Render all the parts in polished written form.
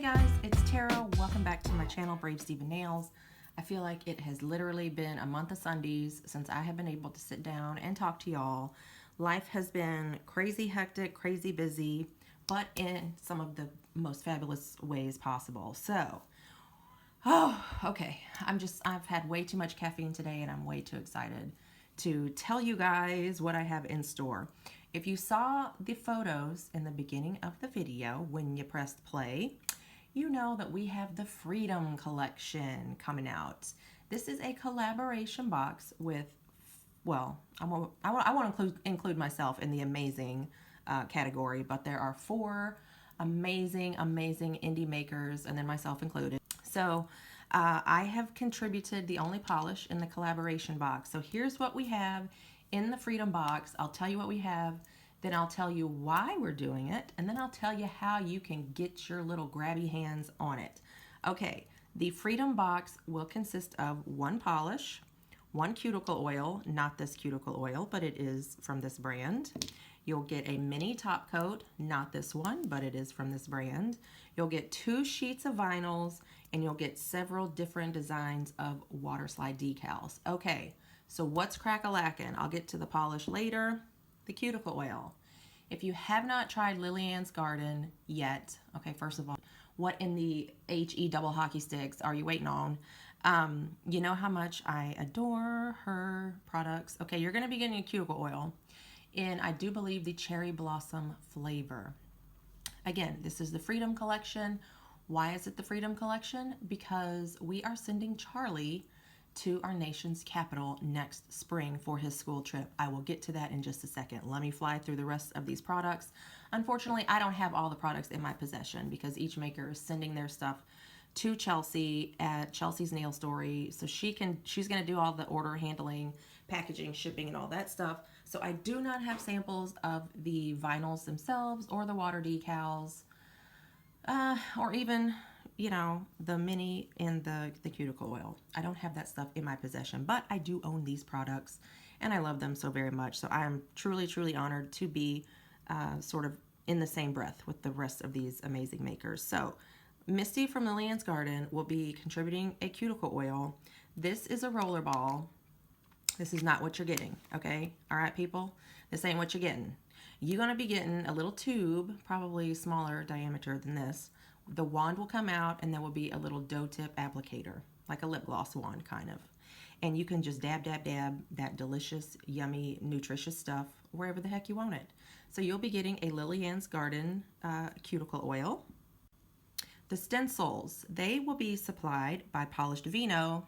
Hey guys, it's Tara. Welcome back to my channel, BravesDiva Nails. I feel like it has literally been a month of Sundays since I have been able to sit down and talk to y'all. Life has been crazy hectic, crazy busy, but in some of the most fabulous ways possible. So, okay. I've had way too much caffeine today and I'm way too excited to tell you guys what I have in store. If you saw the photos in the beginning of the video when you pressed play, you know that we have the Freedom Collection coming out. This is a collaboration box with, well, I want to include myself in the amazing category, but there are 4 amazing indie makers, and then myself included. So I have contributed the only polish in the collaboration box. So here's what we have in the Freedom box. I'll tell you what we have, then I'll tell you why we're doing it, and then I'll tell you how you can get your little grabby hands on it. Okay, the Freedom box will consist of 1 polish, 1 cuticle oil, not this cuticle oil, but it is from this brand. You'll get a mini top coat, not this one, but it is from this brand. You'll get 2 sheets of vinyls, and you'll get several different designs of water slide decals. Okay, so what's crack-a-lackin'? I'll get to the polish later. The cuticle oil. If you have not tried Lillian's Garden yet, okay, first of all, what in the HE double hockey sticks are you waiting on? You know how much I adore her products. Okay, you're going to be getting a cuticle oil in, I do believe, the cherry blossom flavor. Again, this is the Freedom Collection. Why is it the Freedom Collection? Because we are sending Charlie to our nation's capital next spring for his school trip. I will get to that in just a second. Let me fly through the rest of these products. Unfortunately, I don't have all the products in my possession because each maker is sending their stuff to Chelsea at Chelsea's Nail Story. So she's going to do all the order handling, packaging, shipping, and all that stuff. So I do not have samples of the vinyls themselves or the water decals, or even, you know, the mini and the cuticle oil. I don't have that stuff in my possession, but I do own these products and I love them so very much. So I am truly honored to be sort of in the same breath with the rest of these amazing makers. So Misty from Lillian's Garden will be contributing a cuticle oil. This is a roller ball. This is not what you're getting, okay? All right, people? This ain't what you're getting. You're going to be getting a little tube, probably smaller diameter than this. The wand will come out and there will be a little dough tip applicator, like a lip gloss wand kind of. And you can just dab that delicious, yummy, nutritious stuff wherever the heck you want it. So you'll be getting a Lillian's Garden cuticle oil. The stencils, they will be supplied by Polished Vino.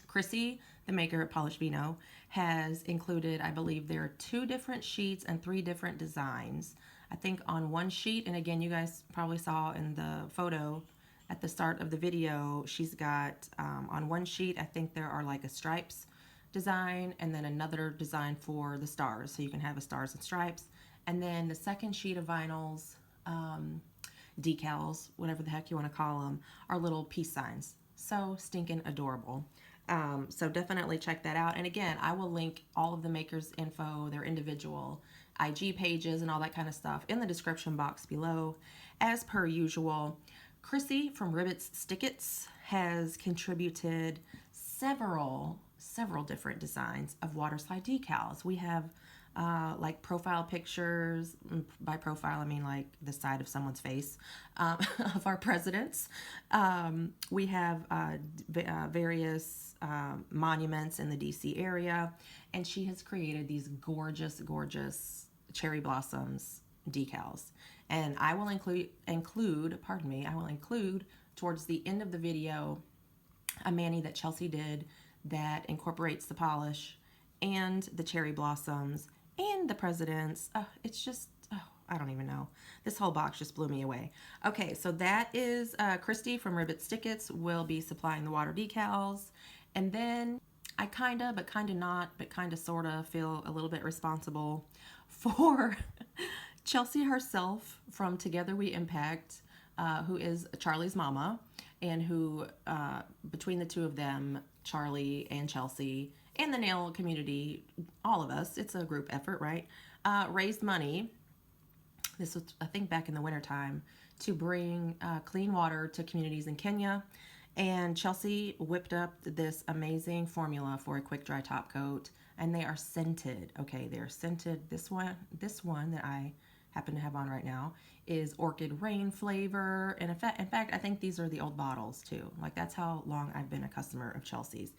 Chrissy, the maker at Polished Vino, has included, I believe there are 2 different sheets and 3 different designs. I think on one sheet, and again, you guys probably saw in the photo at the start of the video, she's got, on one sheet, I think there are like a stripes design and then another design for the stars. So you can have a stars and stripes. And then the second sheet of vinyls, decals, whatever the heck you want to call them, are little peace signs. So stinking adorable. So definitely check that out. And again, I will link all of the makers' info, their individual IG pages and all that kind of stuff in the description box below. As per usual, Chrissy from Ribbits Stickets has contributed several different designs of water slide decals. We have like profile pictures. By profile, I mean like the side of someone's face, of our presidents. We have various monuments in the DC area, and she has created these gorgeous cherry blossoms decals. And I will include towards the end of the video a mani that Chelsea did that incorporates the polish and the cherry blossoms and the presidents. It's just, I don't even know. This whole box just blew me away. Okay, so that is Christy from Ribbit Stickets will be supplying the water decals. And then I kinda, but kinda not, but kinda sorta feel a little bit responsible for Chelsea herself from Together We Impact, who is Charlie's mama, and who, between the 2 of them, Charlie and Chelsea, and the nail community, all of us, it's a group effort, right? Raised money. This was, I think, back in the wintertime to bring clean water to communities in Kenya. And Chelsea whipped up this amazing formula for a quick dry top coat, and they are scented. Okay, they are scented. This one that I happen to have on right now is Orchid Rain flavor. And in fact, I think these are the old bottles too. Like, that's how long I've been a customer of Chelsea's.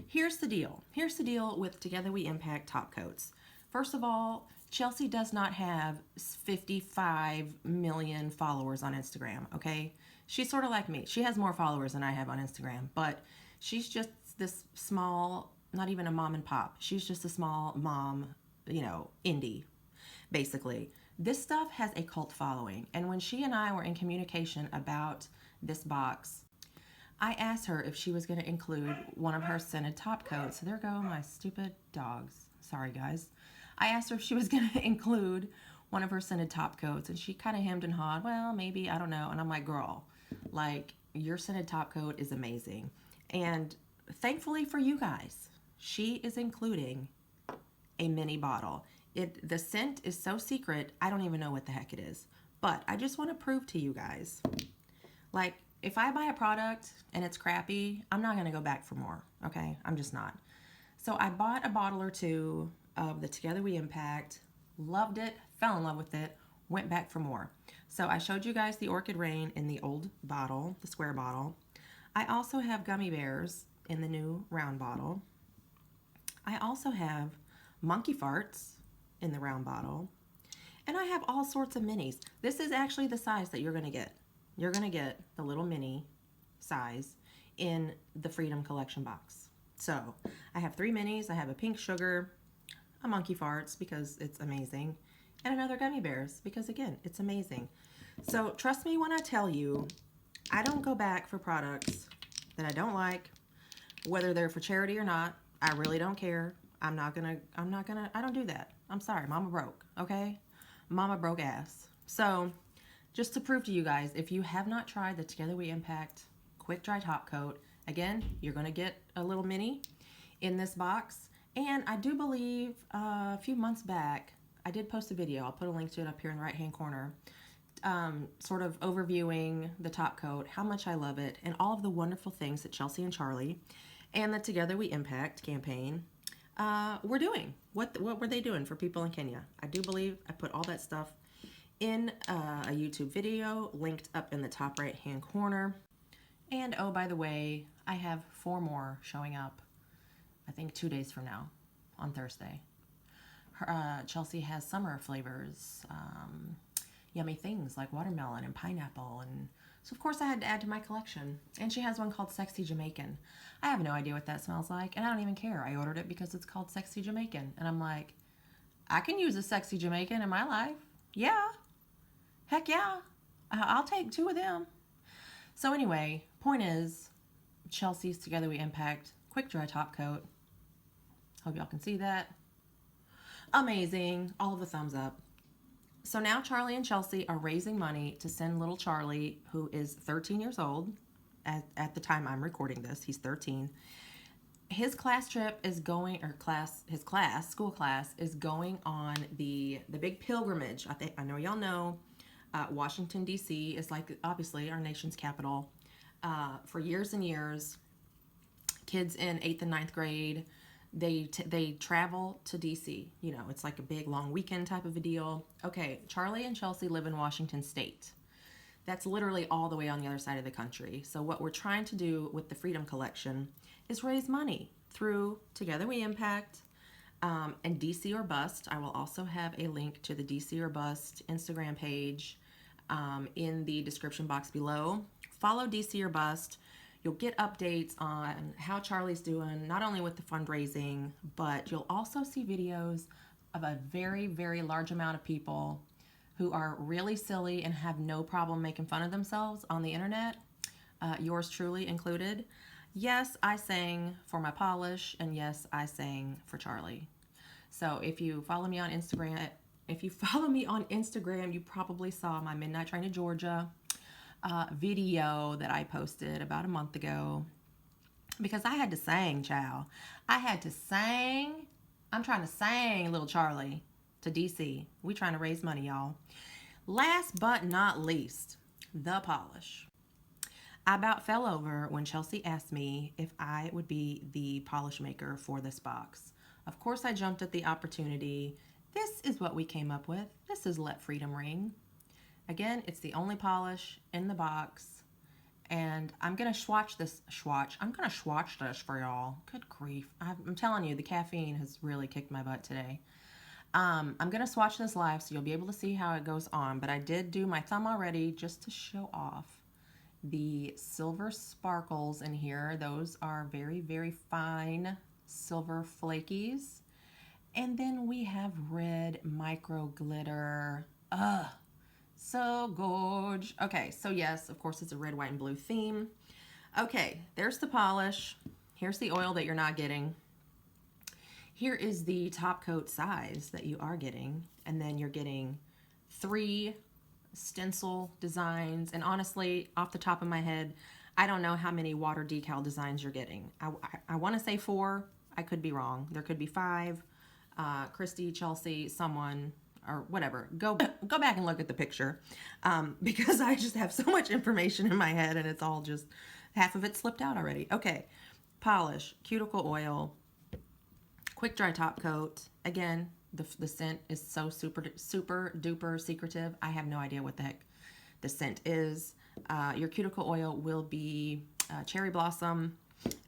Here's the deal. Here's the deal with Together We Impact top coats. First of all, Chelsea does not have 55 million followers on Instagram, okay? She's sort of like me. She has more followers than I have on Instagram, but she's just this small, not even a mom and pop. She's just a small mom, you know, indie, basically. This stuff has a cult following, and when she and I were in communication about this box, I asked her if she was going to include one of her scented top coats. So there go my stupid dogs. Sorry, guys. I asked her if she was going to include one of her scented top coats, and she kind of hemmed and hawed. Well, maybe, I don't know. And I'm like, girl, like, your scented top coat is amazing. And thankfully for you guys, she is including a mini bottle. The scent is so secret, I don't even know what the heck it is. But I just want to prove to you guys, like, if I buy a product and it's crappy, I'm not going to go back for more, okay? I'm just not. So I bought a bottle or two of the Together We Impact, loved it, fell in love with it, went back for more. So I showed you guys the Orchid Rain in the old bottle, the square bottle. I also have gummy bears in the new round bottle. I also have monkey farts in the round bottle. And I have all sorts of minis. This is actually the size that you're going to get. You're going to get the little mini size in the Freedom Collection box. So I have 3 minis. I have a pink sugar, a monkey farts because it's amazing, and another gummy bears because, again, it's amazing. So trust me when I tell you, I don't go back for products that I don't like, whether they're for charity or not. I really don't care. I don't do that. I'm sorry, mama broke, okay? Mama broke ass. So just to prove to you guys, if you have not tried the Together We Impact Quick Dry Top Coat, again, you're going to get a little mini in this box. And I do believe a few months back, I did post a video. I'll put a link to it up here in the right-hand corner, sort of overviewing the top coat, how much I love it, and all of the wonderful things that Chelsea and Charlie and the Together We Impact campaign were doing. What were they doing for people in Kenya? I do believe I put all that stuff in a YouTube video linked up in the top right-hand corner. And oh, by the way, I have 4 more showing up, I think 2 days from now, on Thursday. Chelsea has summer flavors, yummy things like watermelon and pineapple, and so of course I had to add to my collection. And she has one called Sexy Jamaican. I have no idea what that smells like, and I don't even care. I ordered it because it's called Sexy Jamaican, and I'm like, I can use a Sexy Jamaican in my life. Yeah, heck yeah, I'll take 2 of them. So anyway, point is, Chelsea's Together We Impact Quick Dry Top Coat. Hope y'all can see that. Amazing. All of the thumbs up. So now Charlie and Chelsea are raising money to send little Charlie, who is 13 years old. At the time I'm recording this, he's 13. His class trip is going, school class is going on the big pilgrimage. I know y'all know, Washington, D.C. is like, obviously, our nation's capital. For years and years, kids in 8th and 9th grade, they travel to DC. You know, it's like a big long weekend type of a deal. Okay, Charlie and Chelsea live in Washington State. That's literally all the way on the other side of the country. So what we're trying to do with the Freedom Collection is raise money through Together We Impact and DC or Bust. I will also have a link to the DC or Bust Instagram page in the description box below. Follow DC or Bust. You'll get updates on how Charlie's doing, not only with the fundraising, but you'll also see videos of a very, very large amount of people who are really silly and have no problem making fun of themselves on the internet, yours truly included. Yes, I sang for my polish, and yes, I sang for Charlie. So if you follow me on Instagram, you probably saw my Midnight Train to Georgia video that I posted about a month ago, because I had to sing, child. I had to sing. I'm trying to sing little Charlie to DC. We trying to raise money, y'all. Last but not least, the polish. I about fell over when Chelsea asked me if I would be the polish maker for this box. Of course, I jumped at the opportunity. This is what we came up with. This is Let Freedom Ring. Again, it's the only polish in the box. And I'm going to swatch this. I'm going to swatch this for y'all. Good grief. I'm telling you, the caffeine has really kicked my butt today. I'm going to swatch this live so you'll be able to see how it goes on. But I did do my thumb already just to show off the silver sparkles in here. Those are very, very fine silver flakies. And then we have red micro glitter. Ugh, so gorge. Okay, so yes, of course it's a red, white, and blue theme. Okay, there's the polish. Here's the oil that you're not getting. Here is the top coat size that you are getting. And then you're getting 3 stencil designs. And honestly, off the top of my head, I don't know how many water decal designs you're getting. I want to say 4. I could be wrong. There could be 5. Christy, Chelsea, someone, or whatever. Go back and look at the picture, because I just have so much information in my head and it's all just, half of it slipped out already. Okay, polish, cuticle oil, quick dry top coat. Again, the scent is so super duper secretive. I have no idea what the heck the scent is. Your cuticle oil will be cherry blossom,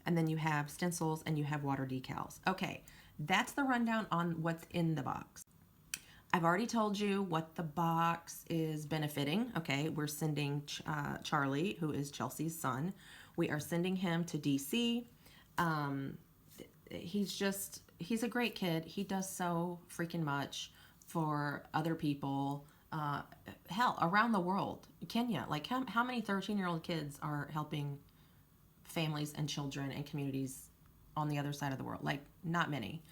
and then you have stencils and you have water decals. Okay, that's the rundown on what's in the box. I've already told you what the box is benefiting. Okay, we're sending Charlie, who is Chelsea's son. We are sending him to DC. He's a great kid. He does so freaking much for other people. Hell, around the world. Kenya, like how many 13-year-old kids are helping families and children and communities on the other side of the world? Like, not many.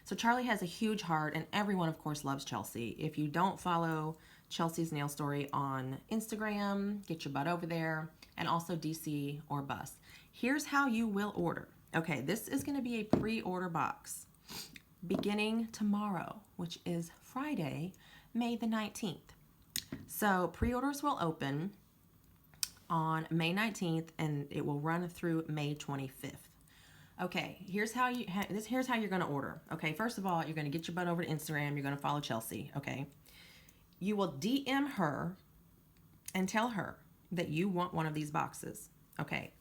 So Charlie has a huge heart, and everyone, of course, loves Chelsea. If you don't follow Chelsea's Nail Story on Instagram, get your butt over there, and also DC or Bus. Here's how you will order. Okay, this is going to be a pre-order box beginning tomorrow, which is Friday, May the 19th. So pre-orders will open on May 19th, and it will run through May 25th. Okay, here's how you're going to order. Okay, first of all, you're going to get your butt over to Instagram. You're going to follow Chelsea, okay? You will DM her and tell her that you want one of these boxes. Okay,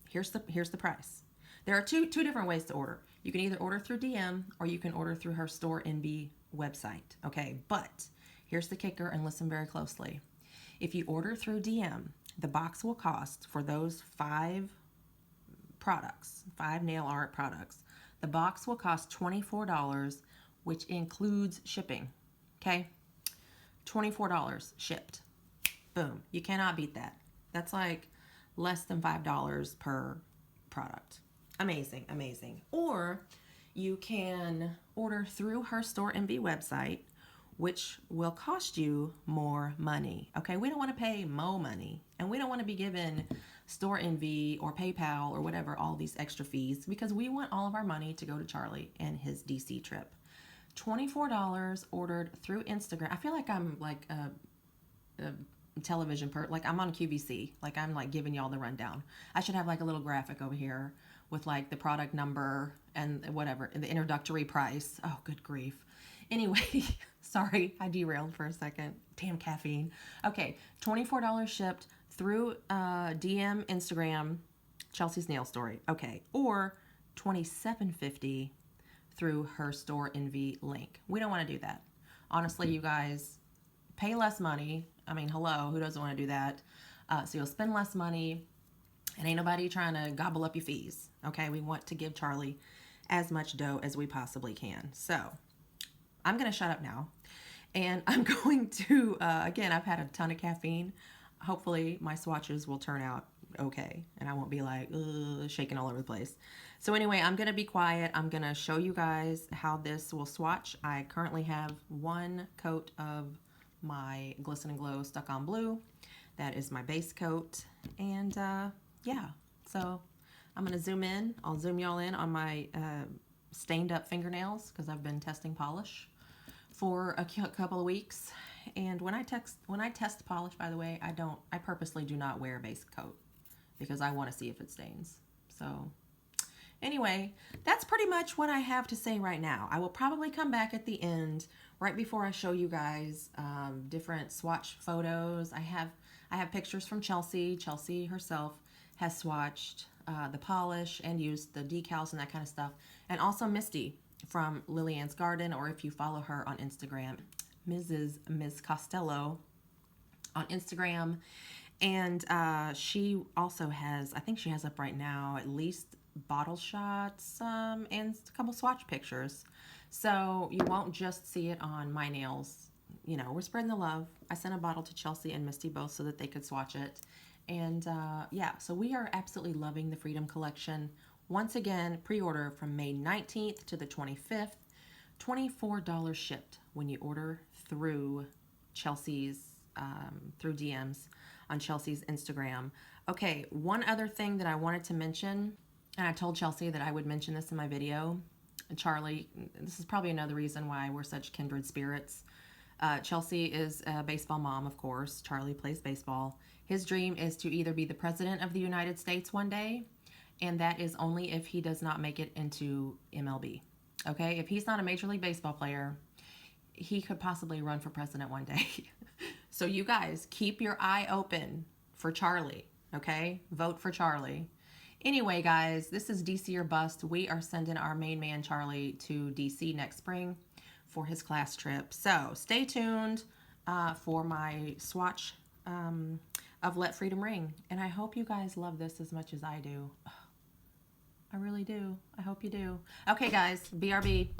here's the price. There are two different ways to order. You can either order through DM or you can order through her Store NB website, okay? But here's the kicker, and listen very closely. If you order through DM, the box will cost, for those 5 products, 5 nail art products, the box will cost $24, which includes shipping, okay? $24 shipped. Boom. You cannot beat that. That's like less than $5 per product. Amazing, amazing. Or you can order through her Store NB website, which will cost you more money. Okay, we don't want to pay more money, and we don't want to be given Store NB or PayPal or whatever all these extra fees, because we want all of our money to go to Charlie and his DC trip. $24 ordered through Instagram. I feel like I'm like a television like I'm on QVC, like I'm like giving y'all the rundown. I should have like a little graphic over here with like the product number and whatever, and the introductory price. Oh, good grief. Anyway, sorry, I derailed for a second. Damn caffeine. Okay, $24 shipped through DM Instagram, Chelsea's Nail Story. Okay, or $27.50 through her Store NV link. We don't want to do that. Honestly, you guys, pay less money. I mean, hello, who doesn't want to do that? So you'll spend less money, and ain't nobody trying to gobble up your fees. Okay, we want to give Charlie as much dough as we possibly can. So I'm going to shut up now, and I'm going to, again, I've had a ton of caffeine. Hopefully my swatches will turn out okay, and I won't be like shaking all over the place. So anyway, I'm going to be quiet. I'm going to show you guys how this will swatch. I currently have 1 coat of my Glisten and Glow Stuck on Blue. That is my base coat, and yeah, so I'm going to zoom in. I'll zoom y'all in on my stained up fingernails, because I've been testing polish for a couple of weeks. And when I test polish, by the way, I purposely do not wear a base coat because I want to see if it stains. So anyway, that's pretty much what I have to say right now. I will probably come back at the end, right before I show you guys different swatch photos. I have pictures from Chelsea. Chelsea herself has swatched the polish and used the decals and that kind of stuff. And also Misty from Lillian's Garden, or if you follow her on Instagram, Ms. Costello on Instagram. And she also has, I think she has up right now, at least bottle shots and a couple swatch pictures. So you won't just see it on my nails. You know, we're spreading the love. I sent a bottle to Chelsea and Misty both so that they could swatch it. And yeah, so we are absolutely loving the Freedom Collection. Once again, pre-order from May 19th to the 25th. $24 shipped when you order through Chelsea's, through DMs on Chelsea's Instagram. Okay, one other thing that I wanted to mention, and I told Chelsea that I would mention this in my video. And Charlie, this is probably another reason why we're such kindred spirits. Chelsea is a baseball mom, of course. Charlie plays baseball. His dream is to either be the president of the United States one day, and that is only if he does not make it into MLB. Okay, if he's not a Major League Baseball player, he could possibly run for president one day. So you guys, keep your eye open for Charlie, okay? Vote for Charlie. Anyway, guys, this is DC or Bust. We are sending our main man, Charlie, to DC next spring for his class trip. So stay tuned for my swatch of Let Freedom Ring. And I hope you guys love this as much as I do. I really do. I hope you do. Okay, guys, BRB.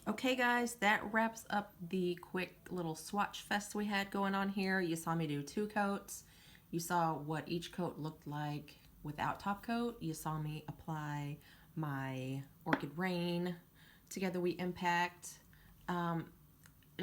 Okay guys, that wraps up the quick little swatch fest we had going on here. You saw me do 2 coats. You saw what each coat looked like without top coat. You saw me apply my Orchid Rain Together We Impact. I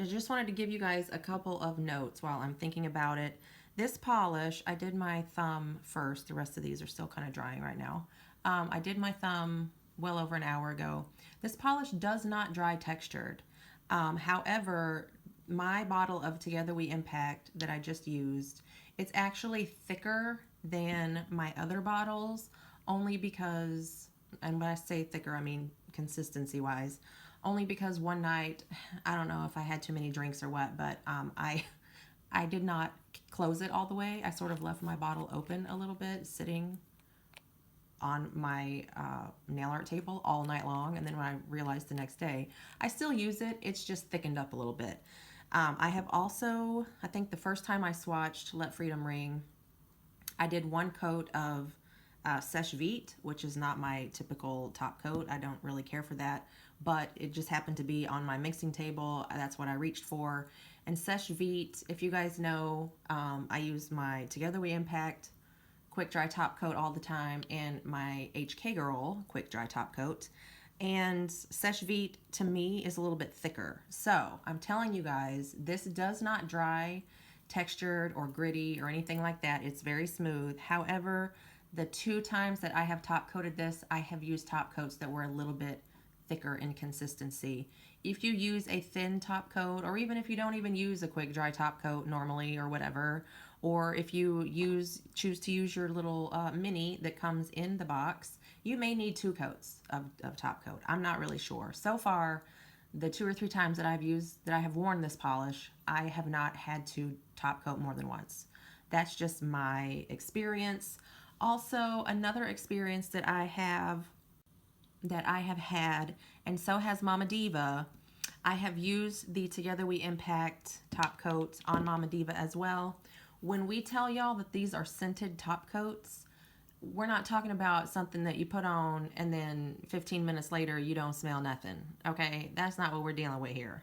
just wanted to give you guys a couple of notes while I'm thinking about it. This polish, I did my thumb first. The rest of these are still kind of drying right now. I did my thumb well over an hour ago. This polish does not dry textured. However, my bottle of Together We Impact that I just used, it's actually thicker than my other bottles, only because, and when I say thicker, I mean consistency wise, only because one night, I don't know if I had too many drinks or what, but I did not close it all the way. I sort of left my bottle open a little bit, sitting on my nail art table all night long. And then when I realized the next day, I still use it. It's just thickened up a little bit. I have also, I think the first time I swatched Let Freedom Ring, I did one coat of Seche Vite, which is not my typical top coat. I don't really care for that, but it just happened to be on my mixing table. That's what I reached for. And Seche Vite, if you guys know, I use my Together We Impact quick dry top coat all the time and my HK Girl quick dry top coat. And Seche Vite to me is a little bit thicker. So I'm telling you guys, this does not dry textured or gritty or anything like that. It's very smooth. However, the 2 times that I have top coated this, I have used top coats that were a little bit thicker in consistency. If you use a thin top coat, or even if you don't even use a quick dry top coat normally or whatever, or if you choose to use your little mini that comes in the box, you may need 2 coats of top coat. I'm not really sure. So far, the 2 or 3 times that I have worn this polish, I have not had to top coat more than once. That's just my experience. Also, another experience that I have had, and so has Mama Diva, I have used the Together We Impact top coat on Mama Diva as well. When we tell y'all that these are scented top coats, we're not talking about something that you put on and then 15 minutes later you don't smell nothing, okay? That's not what we're dealing with here.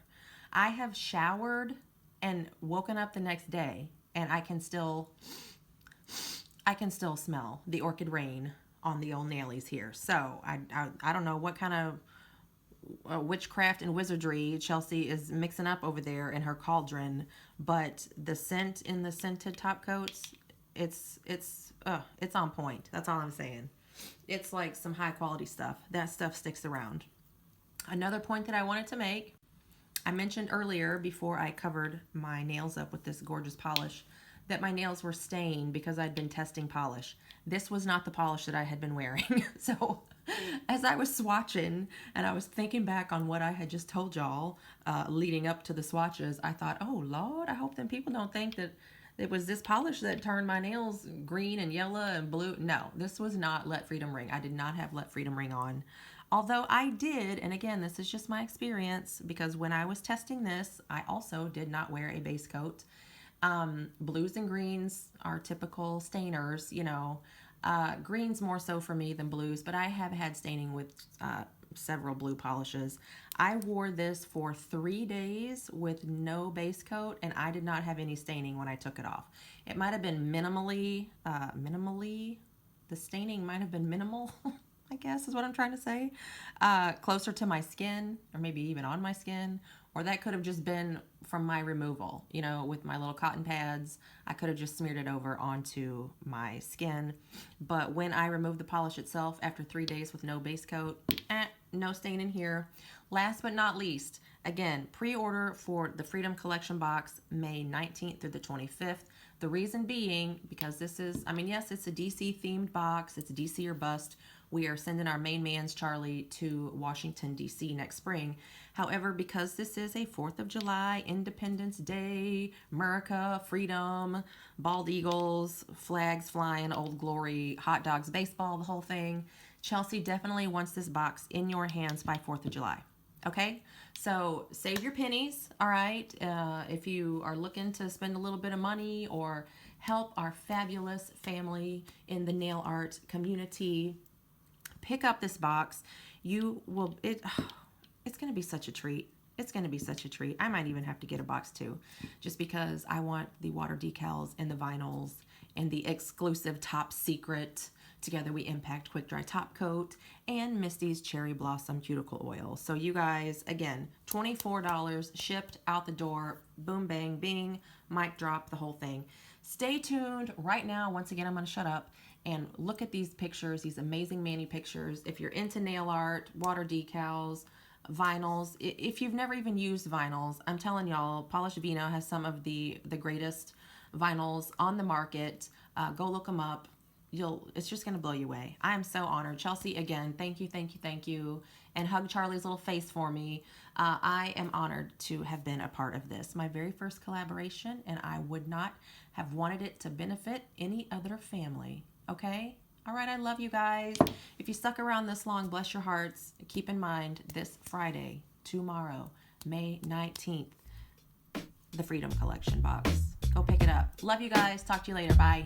I have showered and woken up the next day and I can still smell the orchid rain on the old nailies here. So I don't know what kind of witchcraft and wizardry Chelsea is mixing up over there in her cauldron, but the scent in the scented top coats, it's on point. That's all I'm saying. It's like some high quality stuff. That stuff sticks around. Another point that I wanted to make, I mentioned earlier before I covered my nails up with this gorgeous polish that my nails were stained because I'd been testing polish. This was not the polish that I had been wearing. So as I was swatching and I was thinking back on what I had just told y'all leading up to the swatches, I thought, oh Lord, I hope them people don't think that it was this polish that turned my nails green and yellow and blue. No, this was not Let Freedom Ring. I did not have Let Freedom Ring on. Although I did, and again, this is just my experience, because when I was testing this, I also did not wear a base coat. Blues and greens are typical stainers, you know. Greens more so for me than blues, but I have had staining with several blue polishes. I wore this for 3 days with no base coat, and I did not have any staining when I took it off. It might have been minimally, the staining might have been minimal, I guess is what I'm trying to say. Closer to my skin, or maybe even on my skin, or that could have just been from my removal, you know, with my little cotton pads. I could have just smeared it over onto my skin. But when I removed the polish itself after 3 days with no base coat, no stain in here. Last but not least, again, pre-order for the Freedom Collection box May 19th through the 25th. The reason being, because this is, I mean, yes, it's a DC themed box. It's DC or bust. We are sending our main man's Charlie to Washington, D.C. next spring. However, because this is a 4th of July, Independence Day, America, freedom, bald eagles, flags flying, Old Glory, hot dogs, baseball, the whole thing, Chelsea definitely wants this box in your hands by 4th of July. Okay, so save your pennies, all right? If you are looking to spend a little bit of money or help our fabulous family in the nail art community, pick up this box. You will, it's going to be such a treat. It's going to be such a treat. I might even have to get a box too, just because I want the water decals and the vinyls and the exclusive top secret Together We Impact Quick Dry Top Coat and Misty's Cherry Blossom Cuticle Oil. So you guys, again, $24 shipped out the door. Boom, bang, bing, mic drop, the whole thing. Stay tuned. Right now, once again, I'm going to shut up and look at these pictures, these amazing Manny pictures. If you're into nail art, water decals, vinyls, if you've never even used vinyls, I'm telling y'all, Polish Vino has some of the greatest vinyls on the market. Go look them up. It's just going to blow you away. I am so honored. Chelsea, again, thank you, thank you, thank you. And hug Charlie's little face for me. I am honored to have been a part of this. My very first collaboration, and I would not have wanted it to benefit any other family. Okay? All right, I love you guys. If you stuck around this long, bless your hearts. Keep in mind, this Friday, tomorrow, May 19th, the Freedom Collection box. Go pick it up. Love you guys. Talk to you later. Bye.